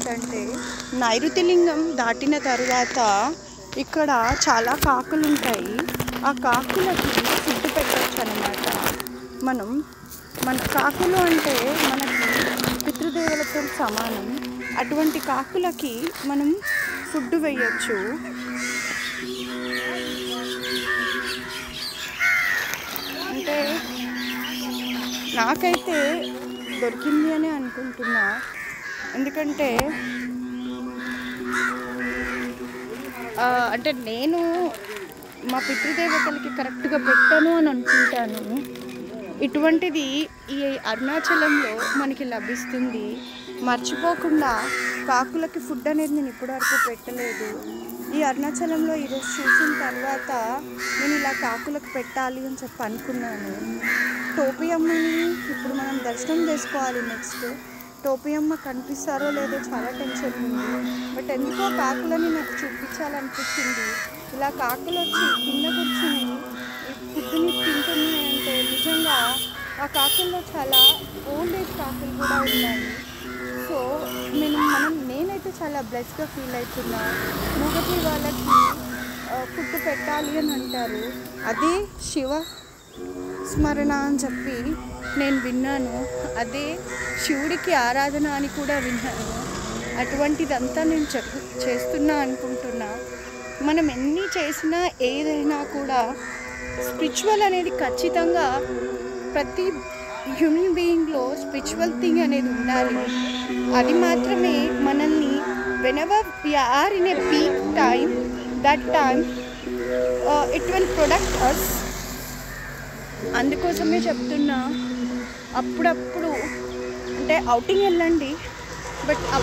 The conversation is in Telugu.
ఏంటంటే నైరుతి లింగం దాటిన తర్వాత ఇక్కడ చాలా కాకులు ఉంటాయి. ఆ కాకులకి ఫుడ్ పెట్టచ్చు అన్నమాట. మన కాకులు అంటే మనకి పితృదేవతలతో సమానం. అటువంటి కాకులకి మనం ఫుడ్ వేయచ్చు. అంటే నాకైతే దొరికింది అని అనుకుంటున్నా. ఎందుకంటే అంటే నేను మా పితృదేవతలకి కరెక్ట్గా పెట్టాను అని అనుకుంటాను. ఇటువంటిది ఈ అరుణాచలంలో మనకి లభిస్తుంది. మర్చిపోకుండా కాకులకి ఫుడ్ అనేది నేను ఇప్పటివరకు పెట్టలేదు. ఈ అరుణాచలంలో ఈరోజు చూసిన తర్వాత నేను ఇలా కాకులకు పెట్టాలి అని చెప్పి అనుకున్నాను. టోపీ అమ్మని ఇప్పుడు మనం దర్శనం చేసుకోవాలి. నెక్స్ట్ టోపీ అమ్మ కనిపిస్తారో లేదో చాలా టెన్షన్ ఉంది. బట్ ఎందుకో కాకులని నాకు చూపించాలనిపించింది. ఇలా కాకులు వచ్చి కింద కూర్చుని ఫుడ్ని తింటున్నాయంటే నిజంగా ఆ కాకుల్లో చాలా ఓల్డ్ ఏజ్ కాకులు కూడా ఉన్నాయి. సో నేనైతే చాలా బ్లెస్గా ఫీల్ అవుతున్నా. మూగజీ వాళ్ళకి ఫుడ్ పెట్టాలి అని అంటారు. అదే శివ స్మరణ అని చెప్పి నేను విన్నాను. అదే శివుడికి ఆరాధన అని కూడా విన్నాను. అటువంటిదంతా నేను చేస్తున్నా అనుకుంటున్నా. మనం ఎన్ని చేసినా ఏదైనా కూడా స్పిరిచువల్ అనేది ఖచ్చితంగా ప్రతి హ్యూమన్ బీయింగ్లో స్పిరిచువల్ థింగ్ అనేది ఉండాలి. అది మాత్రమే మనల్ని whenever we are in a peak time, that time it will product us. అందుకోసమే చెప్తున్నా, అప్పుడప్పుడు అంటే అవుటింగ్ వెళ్ళండి, బట్